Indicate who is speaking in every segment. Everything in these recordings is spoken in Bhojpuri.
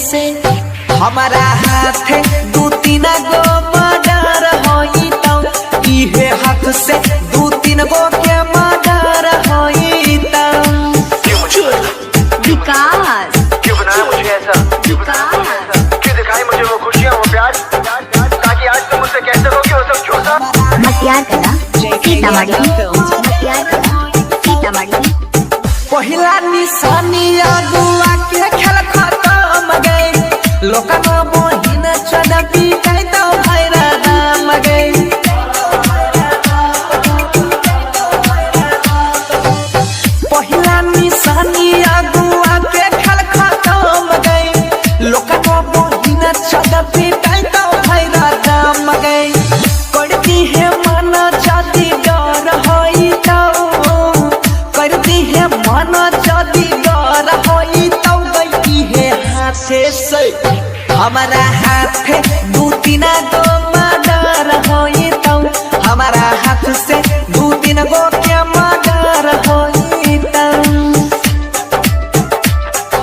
Speaker 1: से हमारा हाथ दू तीन गो मर्डर होई तो इहे हाथ से दू तीन गो के मर्डर होई तो
Speaker 2: विकास
Speaker 3: क्यों बनाया मुझे ऐसा? क्यों दिखाई मुझे वो खुशियाँ वो प्यार ताकि आज तुम मुझसे कह सको कि वो सब झूठा?
Speaker 2: मतियार कला सीतामढ़ी मतियार कला सीतामढ़ी
Speaker 1: पहिला निशानी अगुआ के खेल खत्म गए लोकनो बहिन चढ़ी गई तो भैरा दाम गए पहिला निशानी अगुआ के खेल खत्म गए लोकनो बहिन चढ़ी गई तो भैरा दाम गए करती है मन जाति डर होई तो करती है मन जदी डर होई तो गई है हाथे से हमारा हाथ दू तीन गो मर्डर होई तो हमारा हाथ से दू तीन गो के मर्डर होई तो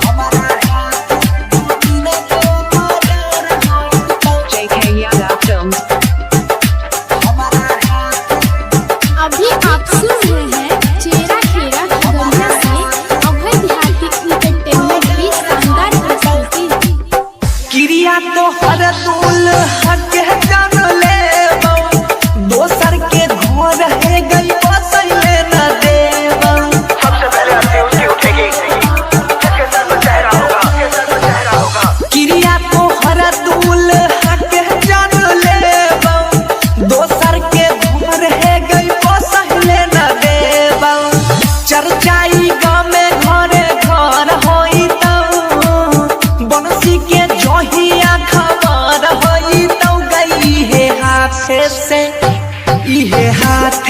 Speaker 1: हमारा हाथ दू तीन गो मर्डर होई तो
Speaker 4: JK Yada Films.
Speaker 1: हमारा हाथ
Speaker 5: अभी आप सुन रहे हैं चेहरा खेरा खगड़िया से अभय बिहारी एंटरटेनमेंट की शानदार प्रस्तुति।
Speaker 1: क्रिया तो हर दूल हक जान ले दोसर के घर है गई बसैले न देव
Speaker 3: सबसे पहले हंसी उसकी उठेगी जिसके सर पर चेहरा होगा
Speaker 1: क्रिया तो हर दूल हक जान ले दोसर के घर है गई बसैले न देव चर्चाई गाँव में घरे घर होई तो बंसी के जहिया खबर होई तो गई है हाथ से इहे हाथ